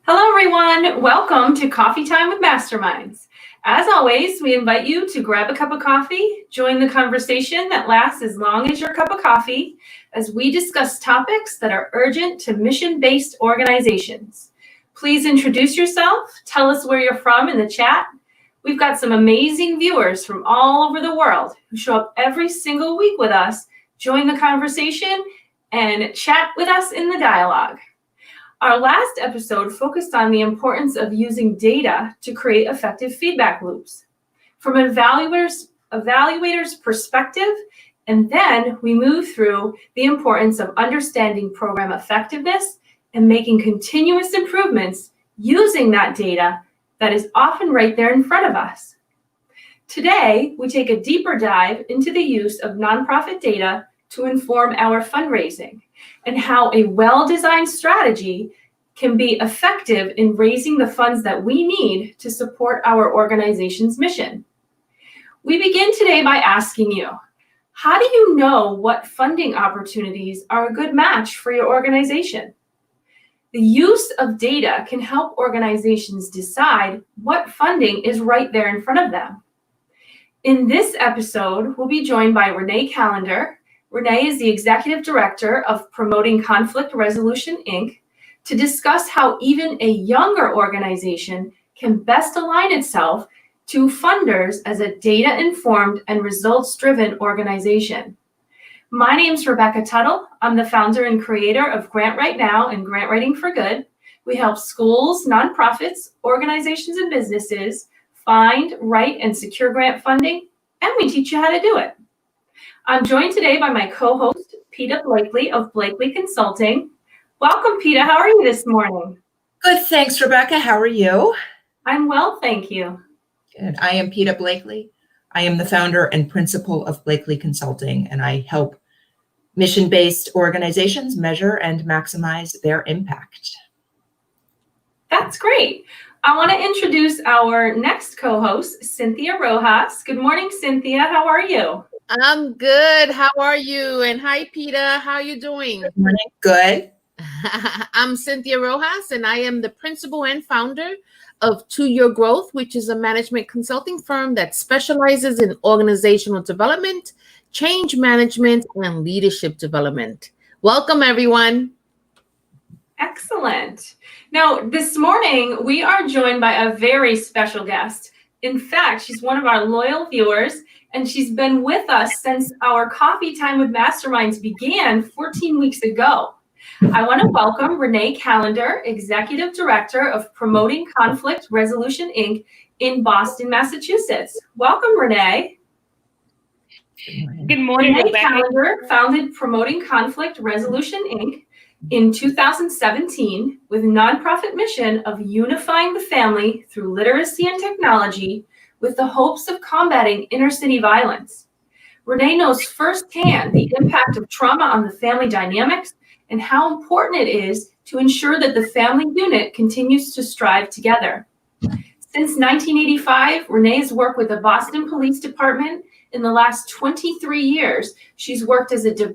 Hello, everyone. Welcome to Coffee Time with Masterminds. As always, we invite you to grab a cup of coffee, join the conversation that lasts as long as your cup of coffee, as we discuss topics that are urgent to mission-based organizations. Please introduce yourself, tell us where you're from in the chat. We've got some amazing viewers from all over the world who show up every single week with us, join the conversation, and chat with us in the dialogue. Our last episode focused on the importance of using data to create effective feedback loops from an evaluator's perspective, and then we move through the importance of understanding program effectiveness and making continuous improvements using that data that is often right there in front of us. Today, we take a deeper dive into the use of nonprofit data to inform our fundraising and how a well-designed strategy can be effective in raising the funds that we need to support our organization's mission. We begin today by asking you, how do you know what funding opportunities are a good match for your organization? The use of data can help organizations decide what funding is right there in front of them. In this episode, we'll be joined by Renee Callender. Renee is the Executive Director of Promoting Conflict Resolution, Inc., to discuss how even a younger organization can best align itself to funders as a data-informed and results-driven organization. My name's Rebecca Tuttle. I'm the founder and creator of Grant Right Now and Grant Writing for Good. We help schools, nonprofits, organizations, and businesses find, write, and secure grant funding, and we teach you how to do it. I'm joined today by my co-host, Peta Blakely of Blakely Consulting. Welcome, Peta. How are you this morning? Good, thanks, Rebecca. How are you? I'm well, thank you. Good. I am Peta Blakely. I am the founder and principal of Blakely Consulting, and I help mission-based organizations measure and maximize their impact. That's great. I want to introduce our next co-host, Cynthia Rojas. Good morning, Cynthia. How are you? I'm good. How are you? And hi, Peta. How are you doing? Good morning. Good. I'm Cynthia Rojas, and I am the principal and founder of To Your Growth, which is a management consulting firm that specializes in organizational development, change management, and leadership development. Welcome, everyone. Excellent. Now, this morning, we are joined by a very special guest. In fact, she's one of our loyal viewers, and she's been with us since our Coffee Time with Masterminds began 14 weeks ago. I want to welcome Renee Callender, Executive Director of Promoting Conflict Resolution, Inc. in Boston, Massachusetts. Welcome, Renee. Good morning, Renee Rebecca. Callender founded Promoting Conflict Resolution, Inc. in 2017 with a nonprofit mission of unifying the family through literacy and technology with the hopes of combating inner-city violence. Renee knows firsthand the impact of trauma on the family dynamics and how important it is to ensure that the family unit continues to strive together. Since 1985, Renee has worked with the Boston Police Department. In the last 23 years, she's worked as a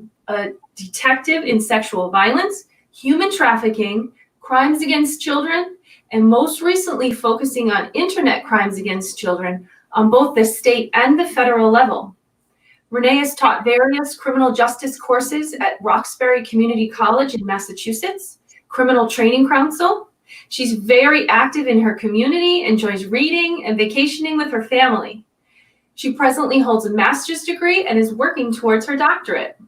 detective in sexual violence, human trafficking, crimes against children, and most recently focusing on internet crimes against children on both the state and the federal level. Renee has taught various criminal justice courses at Roxbury Community College in Massachusetts, Criminal Training Council. She's very active in her community, enjoys reading and vacationing with her family. She presently holds a master's degree and is working towards her doctorate.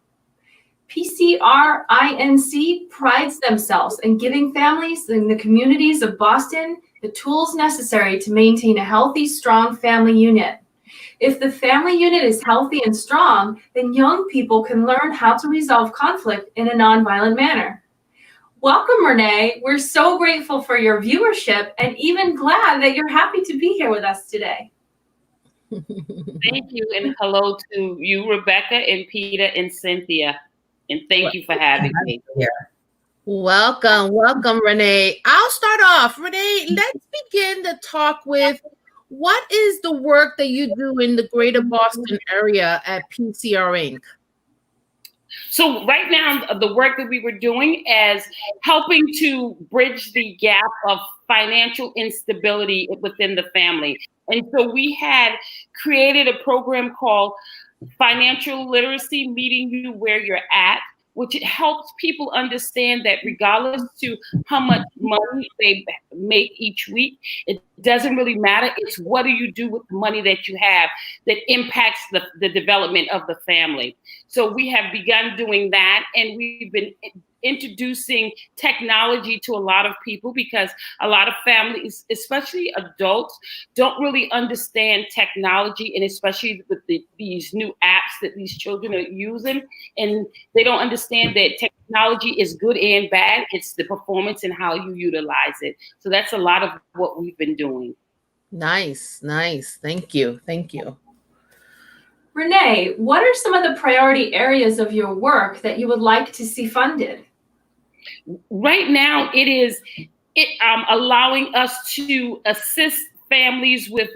PCRINC prides themselves in giving families in the communities of Boston the tools necessary to maintain a healthy, strong family unit. If the family unit is healthy and strong, then young people can learn how to resolve conflict in a nonviolent manner. Welcome, Renee. We're so grateful for your viewership and even glad that you're happy to be here with us today. Thank you, and hello to you, Rebecca, and Peta, and Cynthia. And thank you for having me. Welcome, Renee. I'll start off. Renee, let's begin to talk with what is the work that you do in the greater Boston area at PCR Inc.? So right now, the work that we were doing is helping to bridge the gap of financial instability within the family. And so we had created a program called Financial Literacy, Meeting You Where You're At, which helps people understand that regardless to how much money they make each week, it doesn't really matter. It's what do you do with the money that you have that impacts the development of the family. So we have begun doing that, and we've been introducing technology to a lot of people because a lot of families, especially adults, don't really understand technology, and especially with these new apps that these children are using, and they don't understand that technology is good and bad. It's the performance and how you utilize it. So that's a lot of what we've been doing. Nice. Thank you. Renee, what are some of the priority areas of your work that you would like to see funded? Right now, it is allowing us to assist families with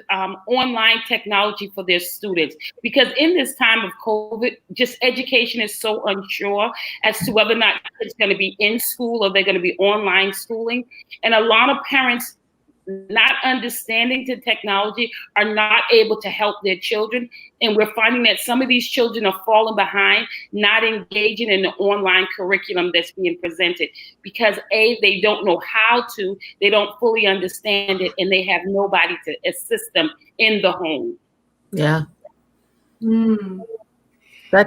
online technology for their students, because in this time of COVID, just education is so unsure as to whether or not it's going to be in school or they're going to be online schooling. And a lot of parents, not understanding the technology, are not able to help their children. And we're finding that some of these children are falling behind, not engaging in the online curriculum that's being presented because they don't know how to, they don't fully understand it, and they have nobody to assist them in the home. Yeah. A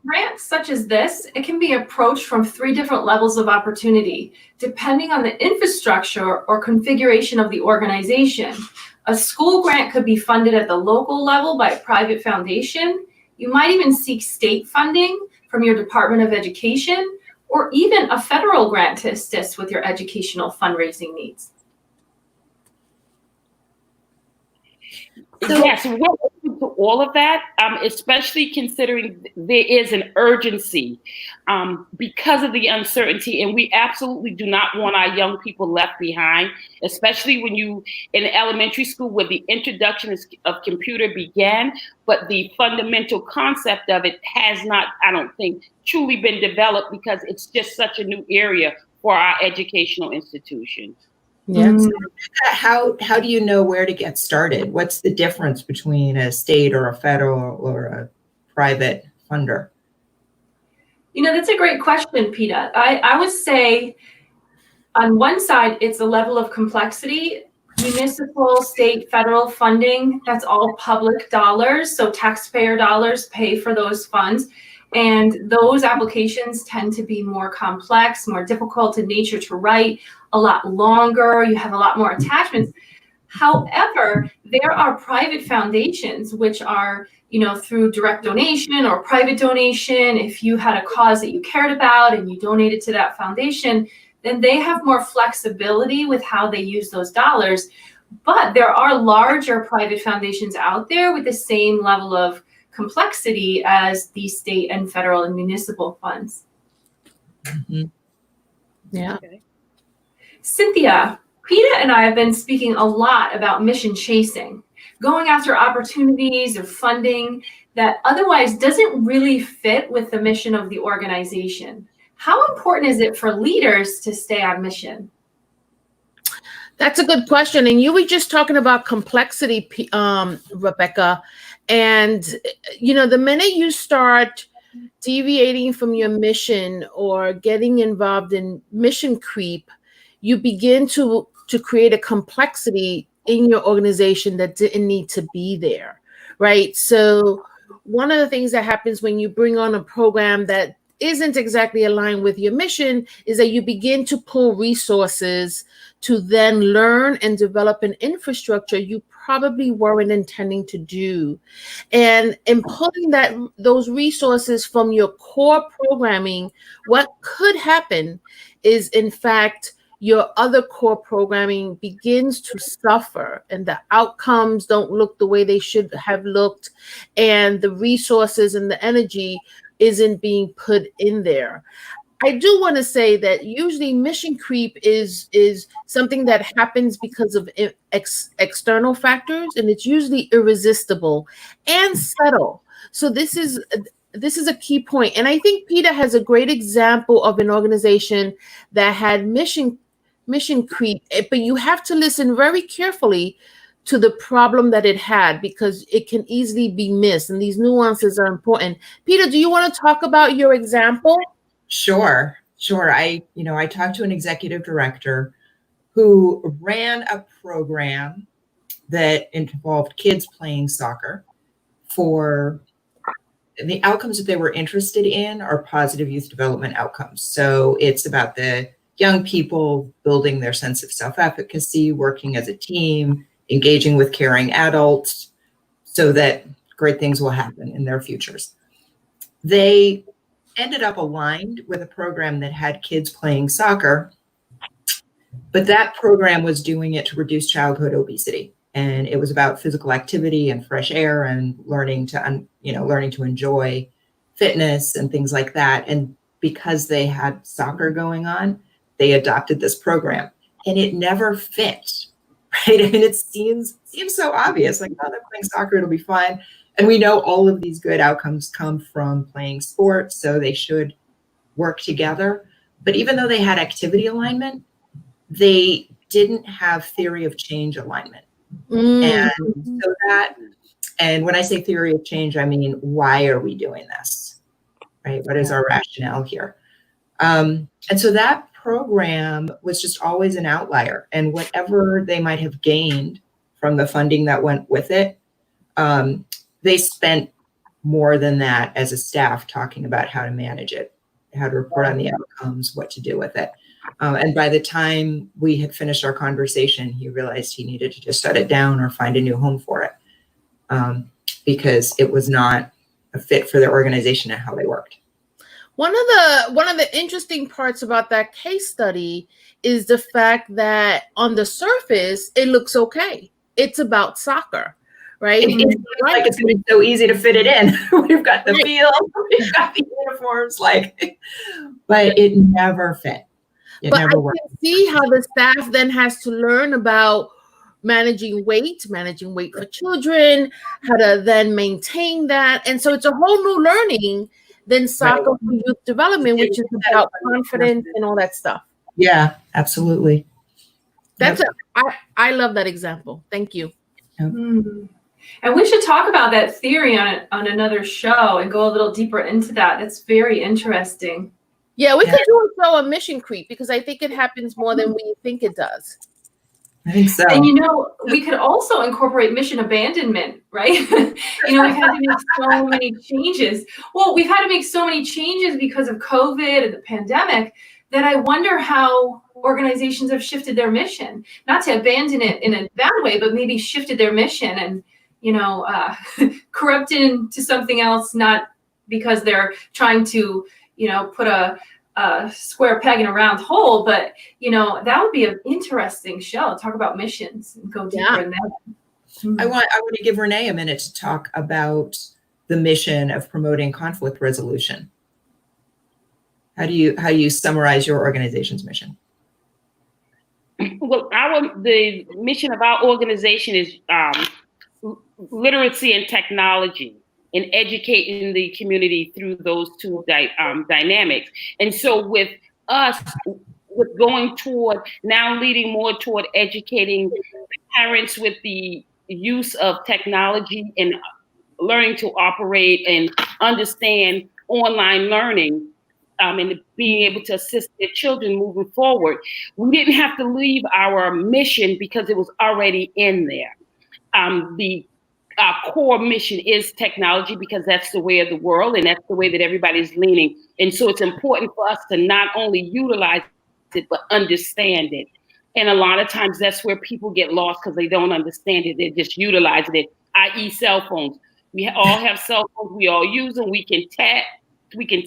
grant such as this, it can be approached from 3 different levels of opportunity, depending on the infrastructure or configuration of the organization. A school grant could be funded at the local level by a private foundation. You might even seek state funding from your Department of Education, or even a federal grant to assist with your educational fundraising needs. Yes, we're open to all of that, especially considering there is an urgency because of the uncertainty, and we absolutely do not want our young people left behind, especially when you in elementary school where the introduction of computer began, but the fundamental concept of it has not, I don't think, truly been developed because it's just such a new area for our educational institutions. Yeah. How do you know where to get started? What's the difference between a state or a federal or a private funder? That's a great question, Peta. I would say on one side, it's a level of complexity. Municipal, state, federal funding, that's all public dollars. So taxpayer dollars pay for those funds. And those applications tend to be more complex, more difficult in nature to write, a lot longer. You have a lot more attachments. However, there are private foundations, which are, through direct donation or private donation. If you had a cause that you cared about and you donated to that foundation, then they have more flexibility with how they use those dollars. But there are larger private foundations out there with the same level of complexity as the state and federal and municipal funds. Mm-hmm. Yeah. Okay. Cynthia, Peta and I have been speaking a lot about mission chasing, going after opportunities or funding that otherwise doesn't really fit with the mission of the organization. How important is it for leaders to stay on mission? That's a good question. And you were just talking about complexity, Rebecca. And, the minute you start deviating from your mission or getting involved in mission creep, you begin to create a complexity in your organization that didn't need to be there, right? So one of the things that happens when you bring on a program that isn't exactly aligned with your mission is that you begin to pull resources to then learn and develop an infrastructure you probably weren't intending to do. And in pulling those resources from your core programming, what could happen is, in fact, your other core programming begins to suffer and the outcomes don't look the way they should have looked, and the resources and the energy isn't being put in there. I do want to say that usually mission creep is something that happens because of external factors, and it's usually irresistible and subtle. So this is this is a key point. And I think PETA has a great example of an organization that had mission creep, but you have to listen very carefully to the problem that it had, because it can easily be missed. And these nuances are important. PETA, do you want to talk about your example? Sure. I talked to an executive director who ran a program that involved kids playing soccer. For the outcomes that they were interested in are positive youth development outcomes. So it's about the young people building their sense of self-efficacy, working as a team, engaging with caring adults so that great things will happen in their futures. They ended up aligned with a program that had kids playing soccer, but that program was doing it to reduce childhood obesity. And it was about physical activity and fresh air and learning to enjoy fitness and things like that. And because they had soccer going on, they adopted this program, and it never fit, right? I mean, it seems so obvious, like, oh, they're playing soccer, it'll be fine. And we know all of these good outcomes come from playing sports, so they should work together. But even though they had activity alignment, they didn't have theory of change alignment. And so and when I say theory of change, I mean, why are we doing this, right? What is our rationale here? And so that program was just always an outlier, and whatever they might have gained from the funding that went with it, they spent more than that as a staff talking about how to manage it, how to report on the outcomes, what to do with it. And by the time we had finished our conversation, he realized he needed to just shut it down or find a new home for it, because it was not a fit for their organization and how they worked. One of the interesting parts about that case study is the fact that on the surface, it looks okay. It's about soccer, right? It seems like it's going to be so easy to fit it in. We've got the field, we've got the uniforms, but it never fit. It but never I worked. can see how the staff then has to learn about managing weight for children, how to then maintain that. And so it's a whole new learning than soccer for youth development, which is about confidence and all that stuff. Yeah, absolutely. I love that example. Thank you. Yep. And we should talk about that theory on another show and go a little deeper into that. That's very interesting. Yeah, we could do a show on mission creep, because I think it happens more than we think it does. I think so. And we could also incorporate mission abandonment, right? We've had to make so many changes. Well, we've had to make so many changes because of COVID and the pandemic that I wonder how organizations have shifted their mission, not to abandon it in a bad way, but maybe shifted their mission and, corrupted into something else, not because they're trying to, put a square peg in a round hole, but that would be an interesting show. Talk about missions and go deeper in that. I want to give Renee a minute to talk about the mission of promoting conflict resolution. How do you summarize your organization's mission? Well, the mission of our organization is literacy and technology, and educating the community through those two dynamics. And so with us, with going toward now leading more toward educating parents with the use of technology and learning to operate and understand online learning, and being able to assist their children moving forward, we didn't have to leave our mission because it was already in there. Our core mission is technology, because that's the way of the world and that's the way that everybody's leaning. And so it's important for us to not only utilize it, but understand it. And a lot of times that's where people get lost, because they don't understand it. They're just utilizing it, i.e. cell phones. We all have cell phones. We all use them. We can text, we can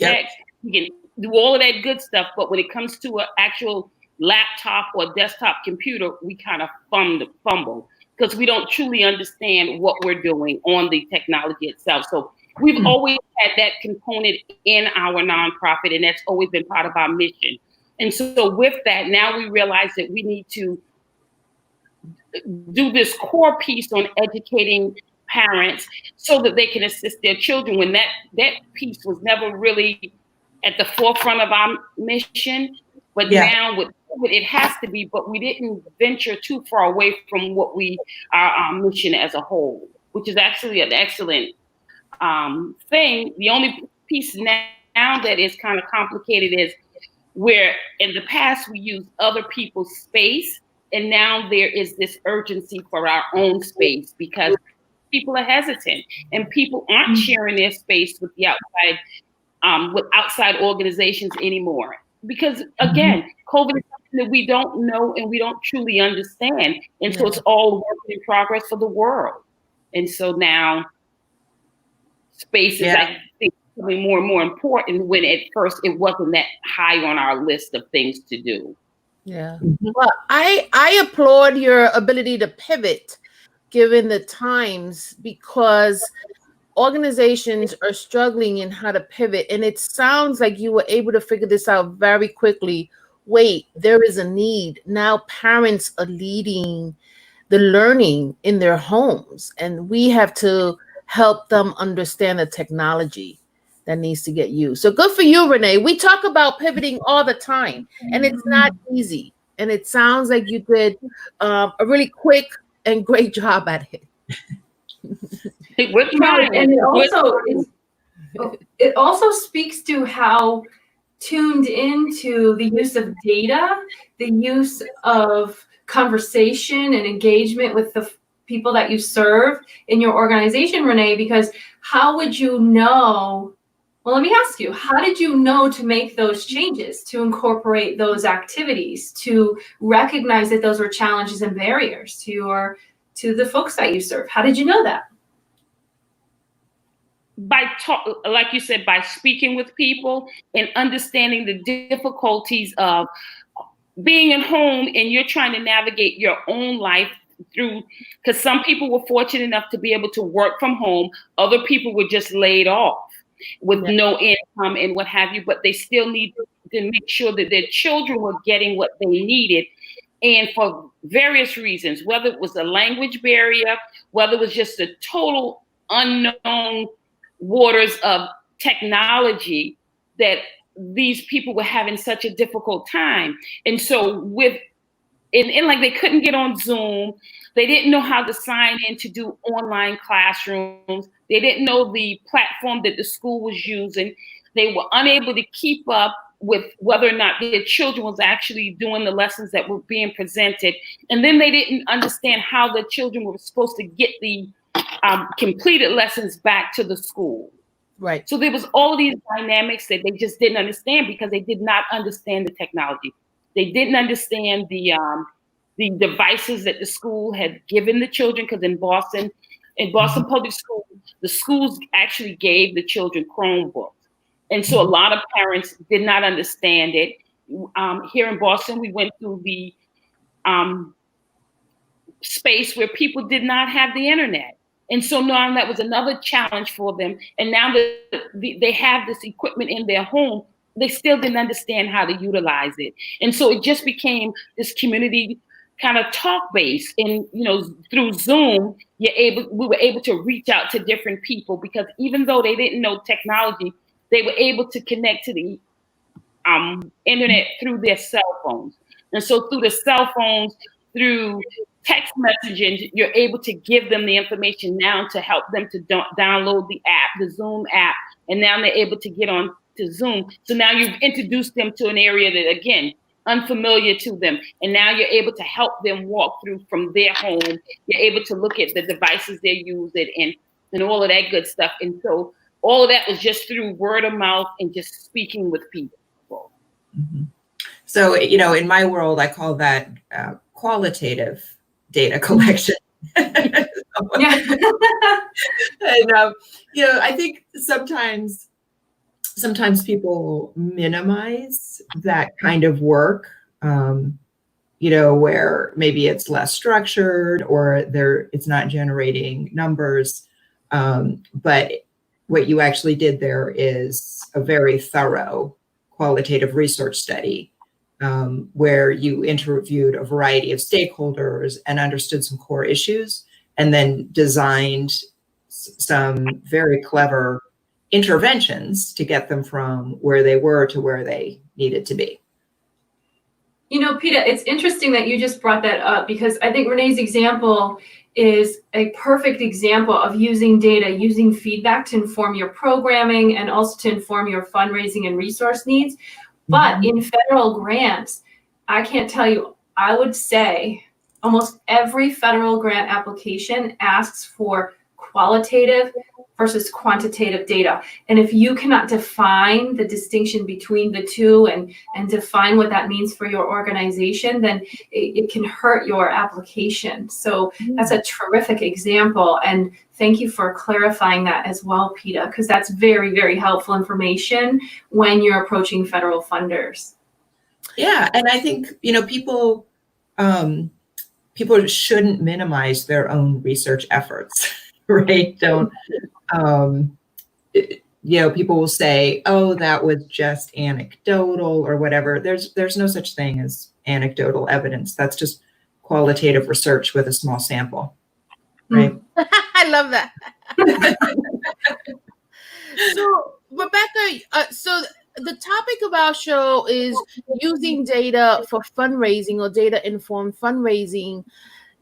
do all of that good stuff. But when it comes to an actual laptop or desktop computer, we kind of fumble, because we don't truly understand what we're doing on the technology itself. So we've always had that component in our nonprofit, and that's always been part of our mission. And so with that, now we realize that we need to do this core piece on educating parents so that they can assist their children, when that piece was never really at the forefront of our mission. But now with COVID, it has to be, but we didn't venture too far away from what our mission as a whole, which is actually an excellent thing. The only piece now that is kind of complicated is where in the past we used other people's space, and now there is this urgency for our own space because people are hesitant and people aren't sharing their space with the outside organizations anymore. Because again, COVID is something that we don't know and we don't truly understand. And so it's all work in progress for the world. And so now space is, I think, becoming more and more important, when at first it wasn't that high on our list of things to do. Yeah. Well, I applaud your ability to pivot given the times, because organizations are struggling in how to pivot. And it sounds like you were able to figure this out very quickly. Wait, there is a need. Now parents are leading the learning in their homes, and we have to help them understand the technology that needs to get used. So good for you, Renee. We talk about pivoting all the time, and it's not easy. And it sounds like you did a really quick and great job at it. And it also speaks to how tuned into the use of data, the use of conversation and engagement with the people that you serve in your organization, Renee, because how would you know? Well, let me ask you, how did you know to make those changes, to incorporate those activities, to recognize that those were challenges and barriers to the folks that you serve? How did you know that? Like you said, by speaking with people and understanding the difficulties of being at home and you're trying to navigate your own life through, because some people were fortunate enough to be able to work from home. Other people were just laid off with no income and what have you, but they still need to make sure that their children were getting what they needed. And for various reasons, whether it was a language barrier, whether it was just a total unknown waters of technology, that these people were having such a difficult time. And so like they couldn't get on Zoom. They didn't know how to sign in to do online classrooms. They didn't know the platform that the school was using. They were unable to keep up with whether or not their children was actually doing the lessons that were being presented. And then they didn't understand how the children were supposed to get the completed lessons back to the school. Right. So there was all these dynamics that they just didn't understand because they did not understand the technology. They didn't understand the devices that the school had given the children, because in Boston Public School, the schools actually gave the children Chromebooks. And so a lot of parents did not understand it. Here in Boston, we went through the space where people did not have the internet. And so now that was another challenge for them. And now that they have this equipment in their home, they still didn't understand how to utilize it. And so it just became this community kind of talk base. And, through Zoom, we were able to reach out to different people, because even though they didn't know technology, they were able to connect to the internet through their cell phones. And so through the cell phones, through text messaging, you're able to give them the information now to help them to download the app, the Zoom app, and now they're able to get on to Zoom. So now you've introduced them to an area that, again, unfamiliar to them. And now you're able to help them walk through from their home. You're able to look at the devices they're using and all of that good stuff. And so all of that was just through word of mouth and just speaking with people. Mm-hmm. So, in my world, I call that qualitative data collection. And, I think sometimes people minimize that kind of work, where maybe it's less structured or it's not generating numbers. But what you actually did there is a very thorough qualitative research study, where you interviewed a variety of stakeholders and understood some core issues, and then designed some very clever interventions to get them from where they were to where they needed to be. You know, Peta, it's interesting that you just brought that up, because I think Renee's example is a perfect example of using data, using feedback to inform your programming and also to inform your fundraising and resource needs. But in federal grants, I can't tell you, I would say almost every federal grant application asks for qualitative versus quantitative data. And if you cannot define the distinction between the two and define what that means for your organization, then it can hurt your application. So that's a terrific example. And thank you for clarifying that as well, Peta, because that's very, very helpful information when you're approaching federal funders. Yeah, and I think, you know, people shouldn't minimize their own research efforts, right? Don't, you know, people will say, oh, that was just anecdotal or whatever. There's no such thing as anecdotal evidence. That's just qualitative research with a small sample, right? I love that. So, Rebecca, so the topic of our show is using data for fundraising or data-informed fundraising.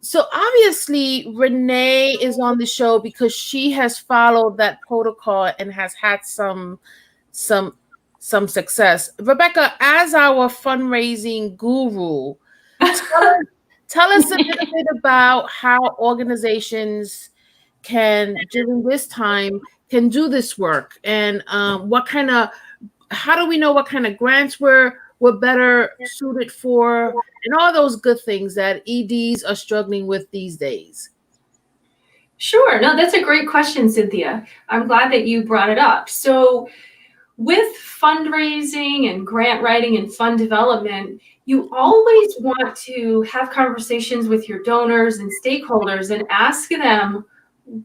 So obviously, Renee is on the show because she has followed that protocol and has had some success. Rebecca, as our fundraising guru, tell us a little bit about how organizations can, during this time, can do this work, and how do we know what kind of grants we're better suited for, and all those good things that EDs are struggling with these days? Sure. No, that's a great question, Cynthia. I'm glad that you brought it up. So with fundraising and grant writing and fund development, you always want to have conversations with your donors and stakeholders and ask them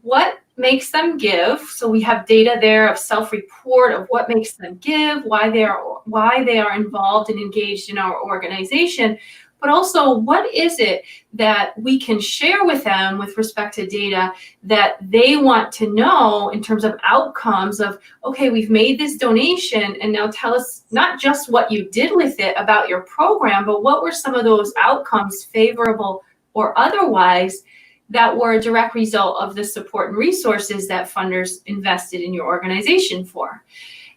what makes them give. So we have data there of self-report of what makes them give, why they are involved and engaged in our organization, but also what is it that we can share with them with respect to data that they want to know in terms of outcomes of, okay, we've made this donation, and now tell us not just what you did with it about your program, but what were some of those outcomes, favorable or otherwise, that were a direct result of the support and resources that funders invested in your organization for.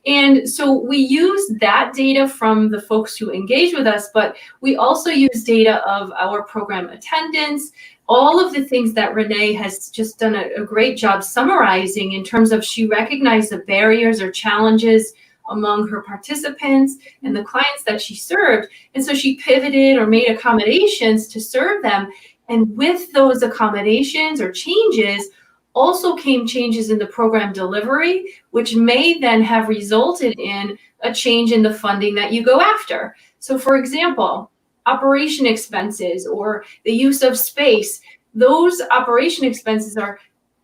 And so we use that data from the folks who engage with us, but we also use data of our program attendance, all of the things that Renee has just done a great job summarizing in terms of she recognized the barriers or challenges among her participants and the clients that she served. And so she pivoted or made accommodations to serve them. And with those accommodations or changes also came changes in the program delivery, which may then have resulted in a change in the funding that you go after. So for example, operation expenses or the use of space, those operation expenses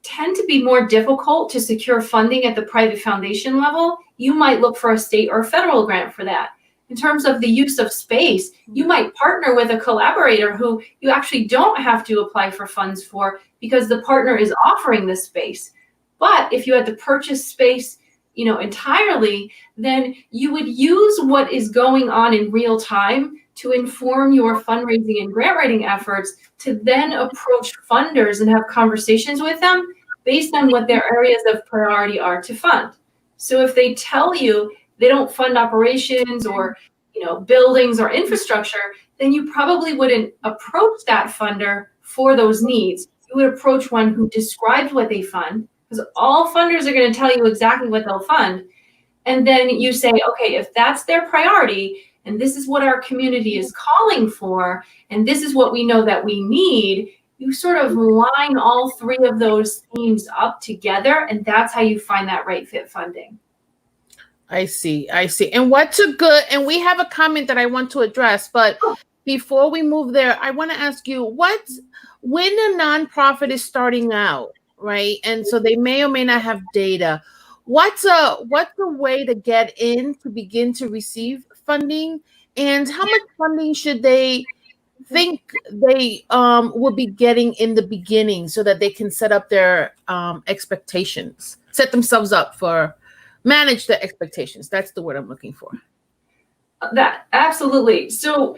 tend to be more difficult to secure funding at the private foundation level. You might look for a state or federal grant for that. In terms of the use of space, you might partner with a collaborator who you actually don't have to apply for funds for because the partner is offering the space. But if you had to purchase space, entirely, then you would use what is going on in real time to inform your fundraising and grant writing efforts to then approach funders and have conversations with them based on what their areas of priority are to fund. So if they tell you they don't fund operations or buildings or infrastructure, then you probably wouldn't approach that funder for those needs. You would approach one who describes what they fund, because all funders are going to tell you exactly what they'll fund. And then you say, okay, if that's their priority, and this is what our community is calling for, and this is what we know that we need, you sort of line all three of those themes up together, and that's how you find that right fit funding. I see. And and we have a comment that I want to address, but before we move there, I want to ask you, when a nonprofit is starting out, right? And so they may or may not have data. What's a way to get in to begin to receive funding? And how much funding should they think they will be getting in the beginning so that they can set up their expectations, set themselves up for, manage their expectations. That's the word I'm looking for. That absolutely. So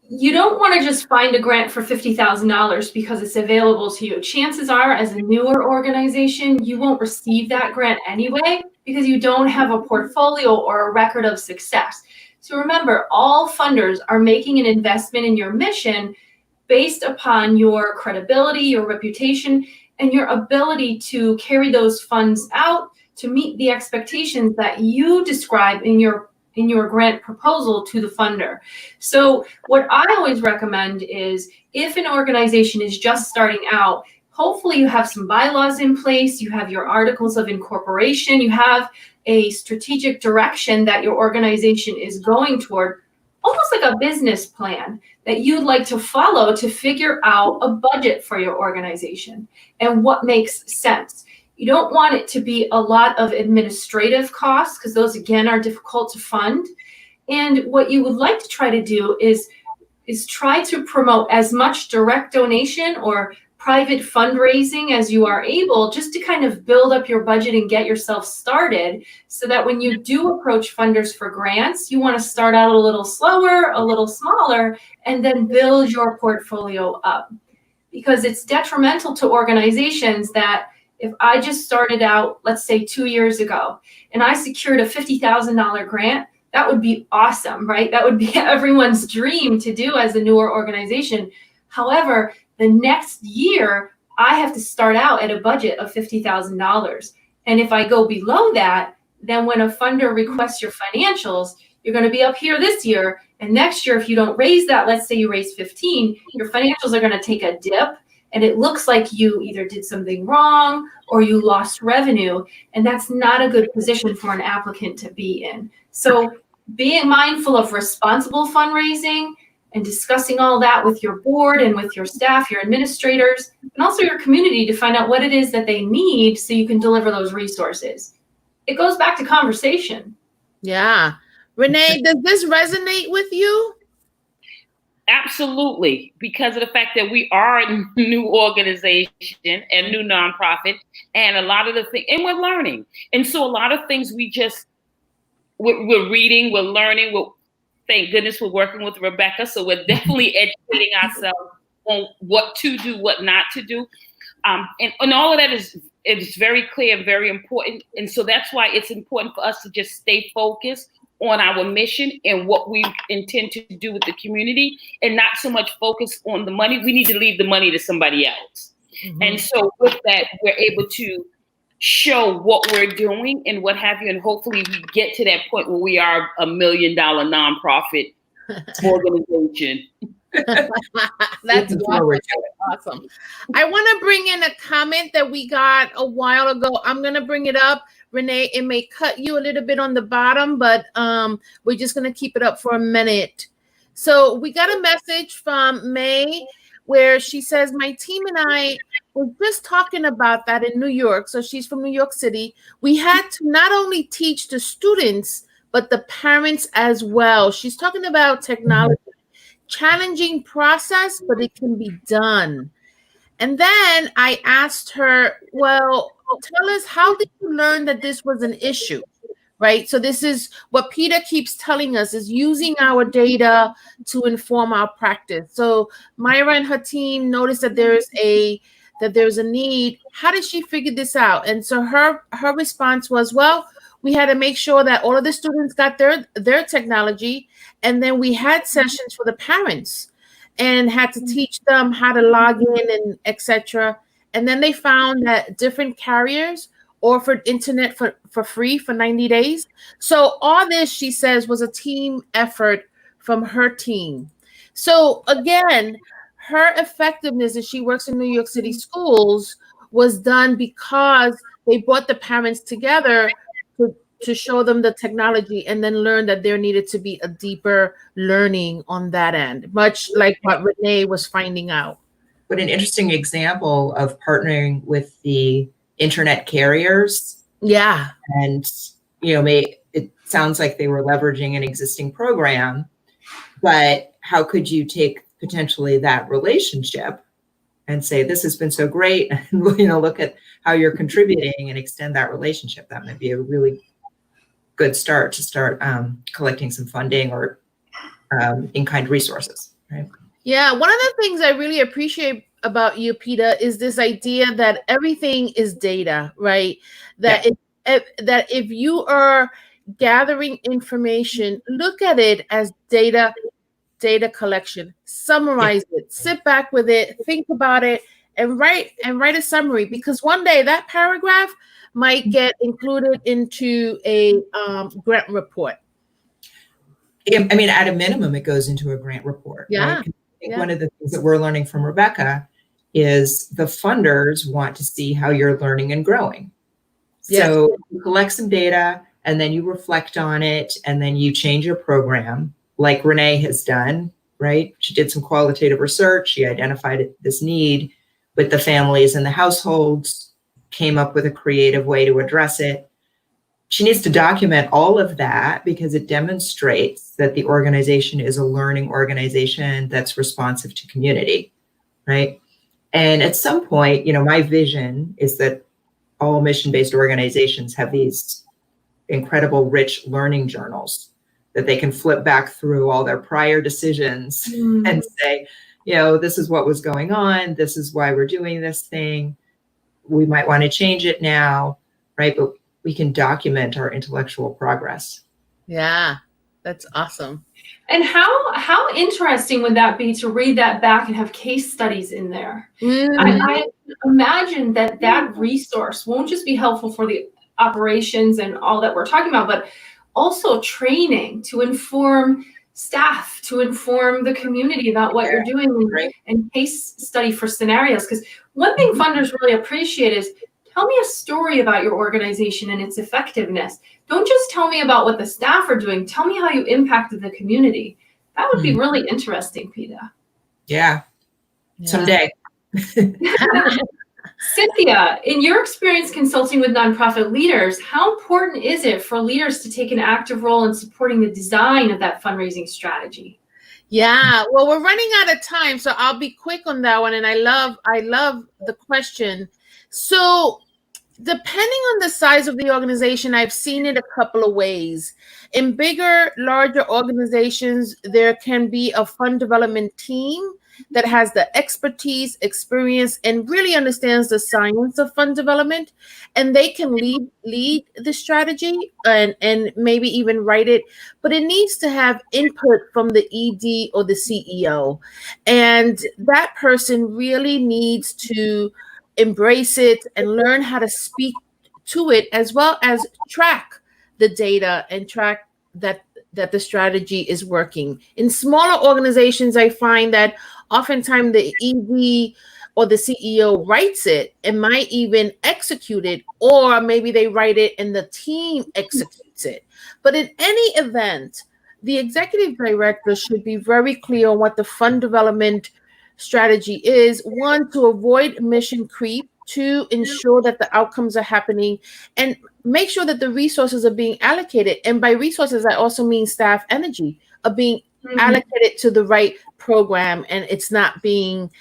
you don't want to just find a grant for $50,000 because it's available to you. Chances are, as a newer organization, you won't receive that grant anyway because you don't have a portfolio or a record of success. So remember, all funders are making an investment in your mission based upon your credibility, your reputation, and your ability to carry those funds out to meet the expectations that you describe in your grant proposal to the funder. So what I always recommend is, if an organization is just starting out, hopefully you have some bylaws in place, you have your articles of incorporation, you have a strategic direction that your organization is going toward, almost like a business plan that you'd like to follow to figure out a budget for your organization and what makes sense. You don't want it to be a lot of administrative costs, because those, again, are difficult to fund. And what you would like to try to do is try to promote as much direct donation or private fundraising as you are able, just to kind of build up your budget and get yourself started, so that when you do approach funders for grants, you want to start out a little slower, a little smaller, and then build your portfolio up. Because it's detrimental to organizations that, if I just started out, let's say 2 years ago, and I secured a $50,000 grant, that would be awesome, right? That would be everyone's dream to do as a newer organization. However, the next year, I have to start out at a budget of $50,000. And if I go below that, then when a funder requests your financials, you're going to be up here this year. And next year, if you don't raise that, let's say you raise 15, your financials are going to take a dip. And it looks like you either did something wrong or you lost revenue. And that's not a good position for an applicant to be in. So being mindful of responsible fundraising and discussing all that with your board and with your staff, your administrators, and also your community, to find out what it is that they need so you can deliver those resources. It goes back to conversation. Yeah. Renee, does this resonate with you? Absolutely, because of the fact that we are a new organization and new nonprofit, and a lot of the things, and we're learning. And so a lot of things we're reading, we're learning, thank goodness we're working with Rebecca. So we're definitely educating ourselves on what to do, what not to do. And all of that is very clear and very important. And so that's why it's important for us to just stay focused on our mission and what we intend to do with the community, and not so much focus on the money. We need to leave the money to somebody else. Mm-hmm. And so with that, we're able to show what we're doing and what have you. And hopefully we get to that point where we are $1 million nonprofit organization. That's awesome. I want to bring in a comment that we got a while ago. I'm going to bring it up. Renee, it may cut you a little bit on the bottom, but we're just going to keep it up for a minute. So we got a message from May where she says, my team and I were just talking about that in New York. So she's from New York City. We had to not only teach the students, but the parents as well. She's talking about technology. Challenging process, but it can be done. And then I asked her, well, tell us, how did you learn that this was an issue, right? So this is what Peter keeps telling us, is using our data to inform our practice. So Myra and her team noticed that there's a need. How did she figure this out? And so her response was, well, we had to make sure that all of the students got their technology, and then we had sessions for the parents and had to teach them how to log in and etc. And then they found that different carriers offered internet for free for 90 days. So all this, she says, was a team effort from her team. So again, her effectiveness as she works in New York City schools was done because they brought the parents together to show them the technology, and then learn that there needed to be a deeper learning on that end, much like what Renee was finding out. But an interesting example of partnering with the internet carriers. Yeah. And, it sounds like they were leveraging an existing program, but how could you take potentially that relationship and say, this has been so great, and look at how you're contributing and extend that relationship. That might be a really good start to start collecting some funding or in-kind resources, right? Yeah, one of the things I really appreciate about you, Peter, is this idea that everything is data, right? That that if you are gathering information, look at it as data collection, summarize it, sit back with it, think about it, and write a summary, because one day that paragraph might get included into a grant report. I mean, at a minimum, it goes into a grant report. Yeah. Right? I think one of the things that we're learning from Rebecca is the funders want to see how you're learning and growing. Yes. So you collect some data and then you reflect on it and then you change your program like Renee has done, right? She did some qualitative research. She identified this need with the families and the households, came up with a creative way to address it. She needs to document all of that because it demonstrates that the organization is a learning organization that's responsive to community, right? And at some point, my vision is that all mission-based organizations have these incredible, rich learning journals that they can flip back through all their prior decisions and say, this is what was going on. This is why we're doing this thing. We might want to change it now, right? But we can document our intellectual progress. Yeah, that's awesome. And how interesting would that be to read that back and have case studies in there? I imagine that resource won't just be helpful for the operations and all that we're talking about, but also training to inform staff, to inform the community about what you're doing, and case study for scenarios. Because one thing funders really appreciate is, tell me a story about your organization and its effectiveness. Don't just tell me about what the staff are doing. Tell me how you impacted the community. That would be really interesting, Peta. Yeah. Someday. Cynthia, in your experience consulting with nonprofit leaders, how important is it for leaders to take an active role in supporting the design of that fundraising strategy? Yeah, well, we're running out of time, so I'll be quick on that one. And I love the question. So depending on the size of the organization, I've seen it a couple of ways. In bigger, larger organizations, there can be a fund development team that has the expertise, experience, and really understands the science of fund development, and they can lead the strategy and maybe even write it, but it needs to have input from the ED or the CEO, and that person really needs to embrace it and learn how to speak to it, as well as track the data and track that the strategy is working. In smaller organizations, I find that oftentimes the ED or the CEO writes it and might even execute it, or maybe they write it and the team executes it. But in any event, the executive director should be very clear on what the fund development strategy is. One, to avoid mission creep. Two, ensure that the outcomes are happening, and make sure that the resources are being allocated. And by resources, I also mean staff energy are being allocated to the right program, and it's not being,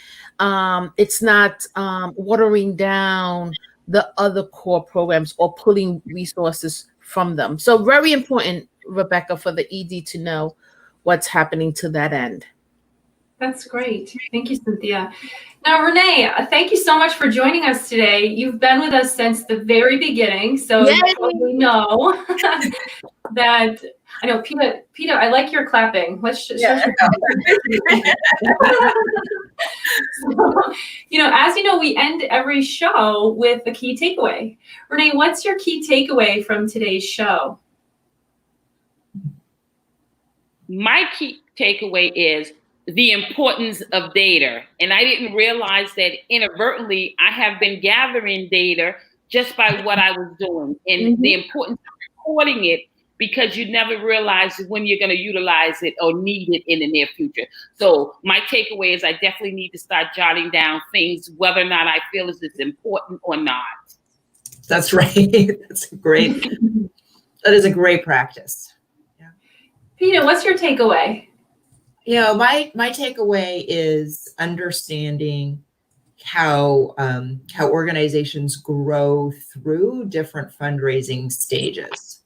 watering down the other core programs or pulling resources from them. So very important, Rebecca, for the ED to know what's happening to that end. That's great. Thank you, Cynthia. Now, Renee, thank you so much for joining us today. You've been with us since the very beginning, so you probably know that. I know, Peta, I like your clapping. Let's just. Yeah. So, as you know, we end every show with a key takeaway. Renee, what's your key takeaway from today's show? My key takeaway is the importance of data. And I didn't realize that inadvertently I have been gathering data just by what I was doing, and the importance of recording it, because you never realize when you're going to utilize it or need it in the near future. So my takeaway is I definitely need to start jotting down things, whether or not I feel it's important or not. That's right. That's great. That is a great practice. Yeah. Peta, what's your takeaway? My takeaway is understanding how organizations grow through different fundraising stages.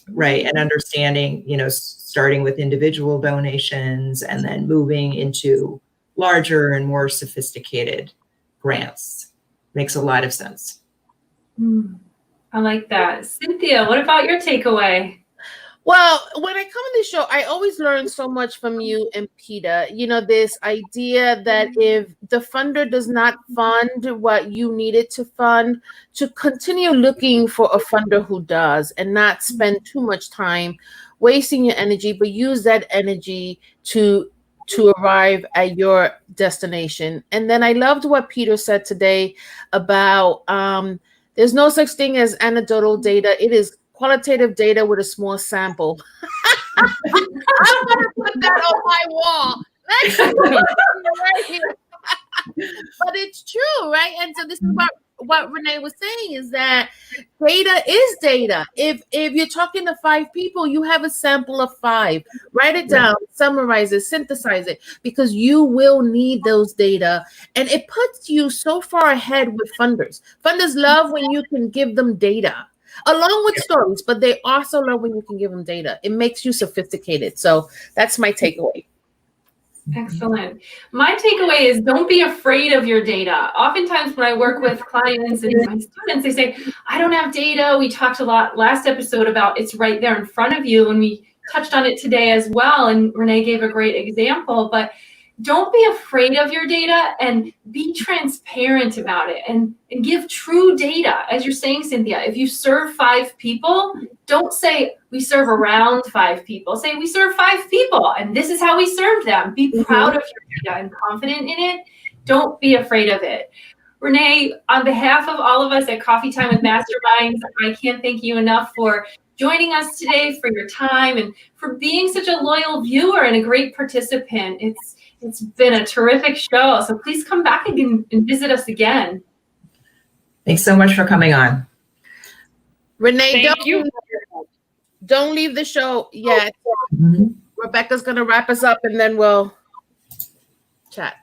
Right. And understanding, starting with individual donations and then moving into larger and more sophisticated grants. Makes a lot of sense. I like that. Cynthia, what about your takeaway? Well, when I come on this show, I always learn so much from you and Peter. This idea that if the funder does not fund what you need it to fund, to continue looking for a funder who does and not spend too much time wasting your energy, but use that energy to arrive at your destination. And then I loved what Peter said today about there's no such thing as anecdotal data. It is qualitative data with a small sample. I'm gonna put that on my wall. Right here. But it's true, right? And so this is what Renee was saying, is that data is data. If you're talking to 5 people, you have a sample of 5. Write it down, summarize it, synthesize it, because you will need those data. And it puts you so far ahead with funders. Funders love when you can give them data along with stories, but they also love when you can give them data. It makes you sophisticated. So that's my takeaway. Excellent. My takeaway is don't be afraid of your data. Oftentimes when I work with clients and my students, they say, I don't have data. We talked a lot last episode about it's right there in front of you, and we touched on it today as well. And Renee gave a great example, but don't be afraid of your data and be transparent about it and give true data. As you're saying, Cynthia, if you serve 5 people, don't say we serve around 5 people. Say we serve 5 people and this is how we serve them. Be proud of your data and confident in it. Don't be afraid of it. Renee, on behalf of all of us at Coffee Time with Masterminds, I can't thank you enough for joining us today, for your time, and for being such a loyal viewer and a great participant. It's been a terrific show. So please come back and visit us again. Thanks so much for coming on. Renee, don't leave the show yet. Rebecca's going to wrap us up and then we'll chat.